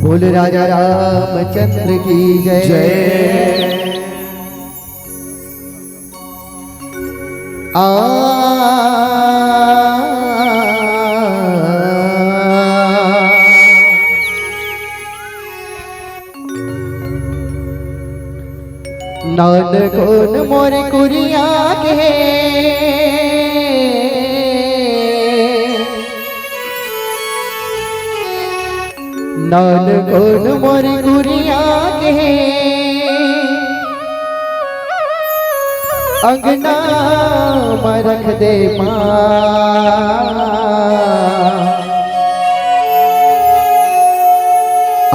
बोल राजा रामचंद्र की जय। नान कोन मोर कुरिया के नान कोन मोर कुरिया के अंगना में रख दे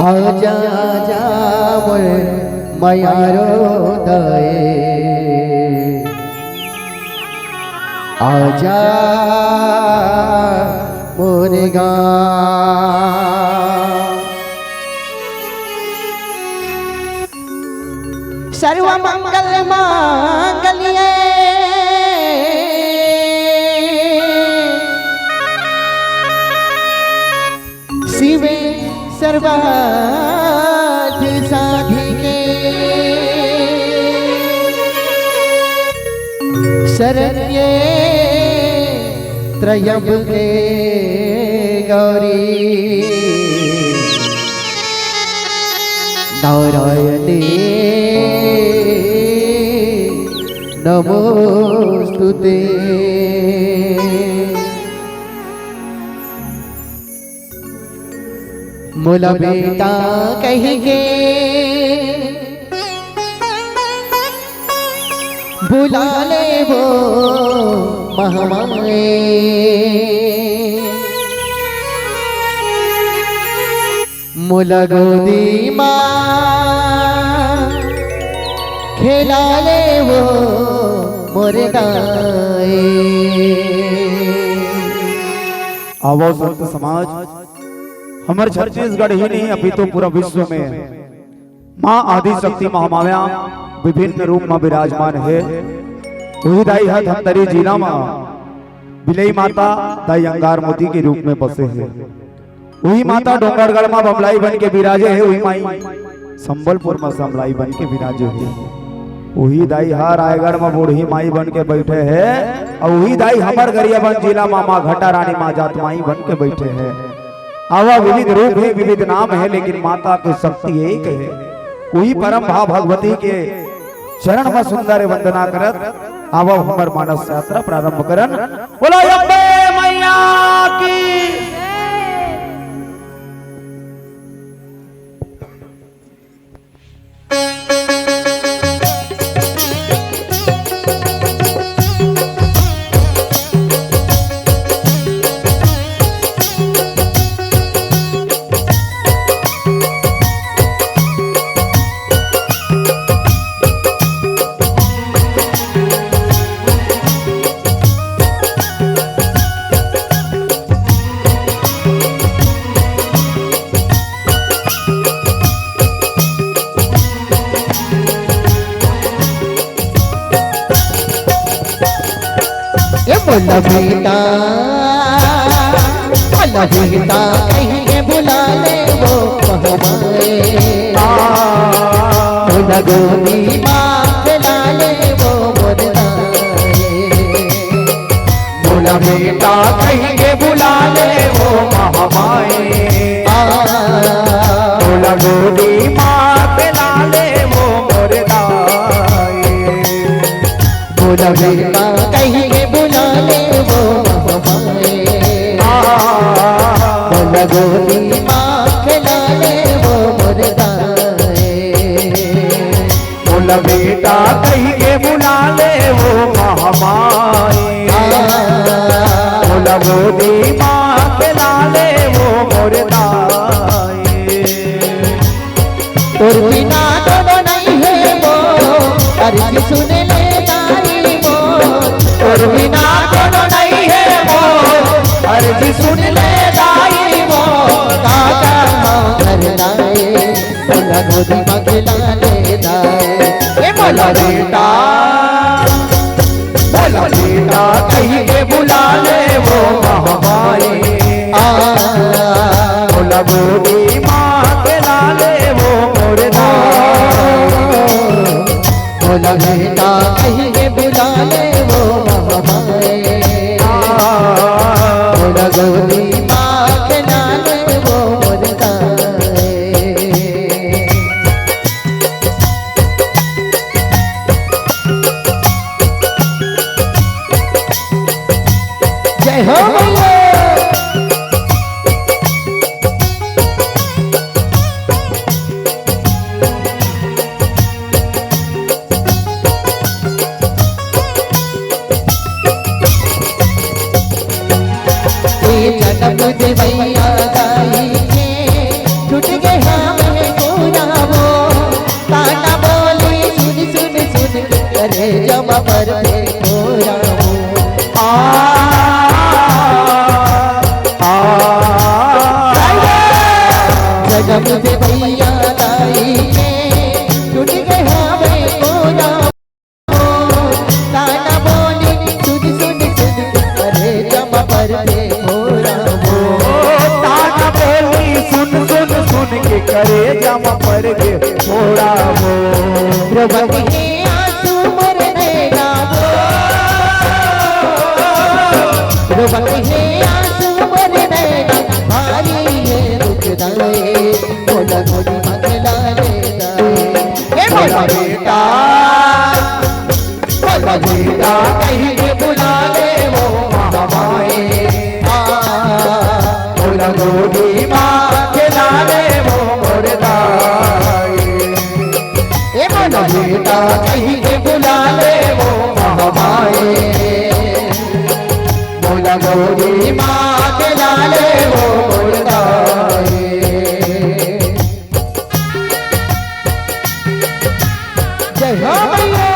आजा आजा मोर मयारो दए आजा मोरे सर्व मंगल मांगल्ये शिवे सर्वार्थ साधिके शरण्ये त्र्यंबके गौरी नारायणी नमोस्तुते। मोला बेटा कहेंगे बुला ले वो महामाए मोला गोदी माँ खेला ले वो मोरे दाए। आवो संत समाज, हमारे छत्तीसगढ़ ही नहीं अभी तो पूरा विश्व में माँ आदि शक्ति महामाया विभिन्न रूप में विराजमान है। वही दाई है धमतरी जिला में बिलई माता दाई अंगार मोती के रूप में बसे है। वही माता डोंगरगढ़ में बमलाई बन के विराजे है। वही माई संबलपुर में समलाई बन के विराजे है। वही दाई हा रायगढ़ में बूढ़ी माई बन के बैठे है। और वही दाई हमार गरियाबंद जिला में माँ घटा रानी माँ जात माई बन के बैठे है। आवा विविध रूप है, विविध नाम है, लेकिन माता की शक्ति एक है। वही परम भाव भगवती के चरण में सुंदर वंदना करत आवा हमर मानस यात्रा प्रारंभ करन। बोलो अम्बे मैया की बोला बेटा कहेंगे बुला ले वो महामाए बोला गोदी माँ खिला ले वो मोरे दाए। बोला बेटा कहेंगे बुला ले वो महामाए बोला गोदी माँ खिला ले वो मोरे दाए। बोला बेटा कहेंगे बुला ले वो महामाए बोला गोदी माँ खिला ले वो मोरे दाए। बोला बेटा कहेंगे बुला ले वो महामाए बोला गोदी माँ खिला ले वो मोरे दाए। और बिना तो नहीं है वो अर्ज सुन ले दाई वो। और बिना तो नहीं है वो अर्ज सुन ले दाई वो। काका मार दाए बोला गोदी माँ खिला ले दाए। बोला बेटा कहीं के बुला गोदी माँ के लाले वो मोर बोला बेटा कहीं के बुला ले वो हमारे बोला गोदी माँ के लाले वो जय हो भैया। जन्म दे भैया गाई के छूट गए हमें पूरा वो ताना बोली सुन सुन सुन करे जमा पर पूरा वो जन्म दे भैया गाई के छूट गए हमें पूरा वो ताना बोली सुन सुन सुन करे जमा पर के करे जम पर के थोड़ा वो प्रभु के आंसू मरने लागो प्रभु के आंसू मरने लागो भारी है दुख दाए बोला गोदी मंगला ले दाए बोला बेटा कहीं के बुला ले वो हमारे बोला गोदी माँ के लाले बेटा कहीं के बुला ले वो हमारे बोला गोदी माँ के लाले वो जय हो भैया।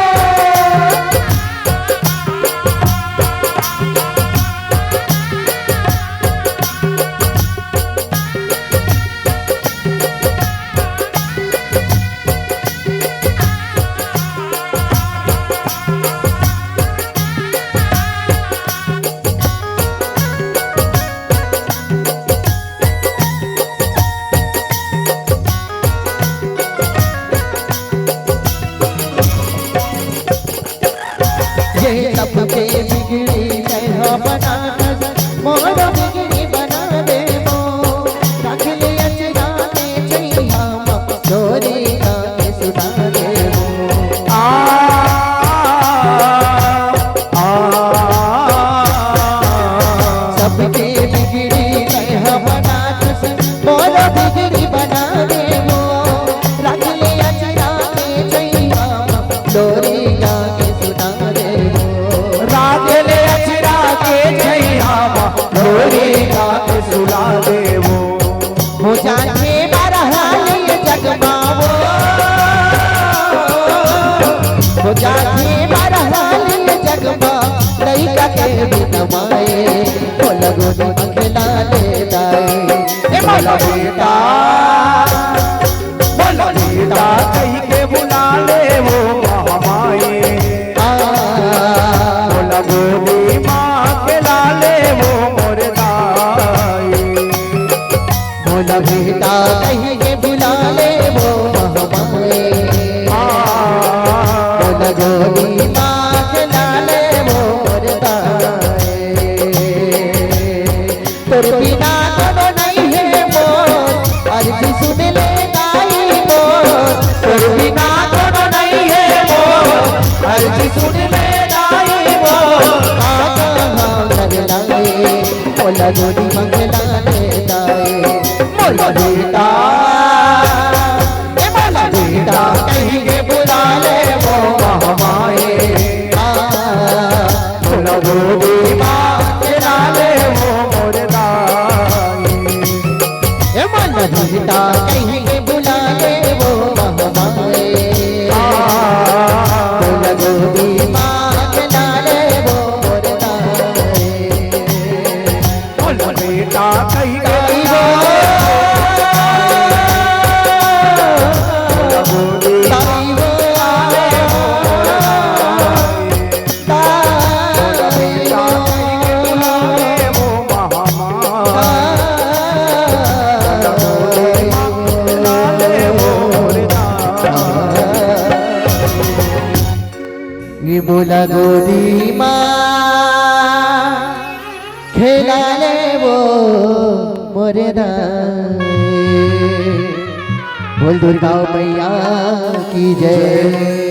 सबके बिगड़ी मैं बना मोर बिगड़ी बना दे मो रख ले अचरा के छैया डोरी के सुना दे मो सबके बिगड़ी मैं बना मोर बिगड़ी बना दे मो रख ले अचरा के छैया डोरी सुला दे वो हो जाने बरहाल जगमावो हो जाने बरहाल जगमा लइका के बिनवाए बोला गोदी मंगला ले दाए बोला बेटा कहीं के बुला ले वो हमारे बोला गोदी माँ के लाले वो बोला बेटा कहीं के बुला ले वो हमारे बोला गोदी माँ के लाले वो तोर बिना कोनो नहीं है मोर अर्जी सुन ले गाई मोर तोर बिना कोनो नहीं है मोर अर्जी सुन ले गाई मोर बोला गोदी मंगला ले दाए बोला बेटा कहीं के बुला ले वो हमारे बोला गोदी माँ के लाले वो मोर बोला बेटा कहीं के बुला ले वो हमारे बोला गोदी माँ के लाले वो मोर बोला बेटा कहीं ये बोला गोदी माँ खेला ले वो मोरे दाए। बोल दुर्गा मैया की जय।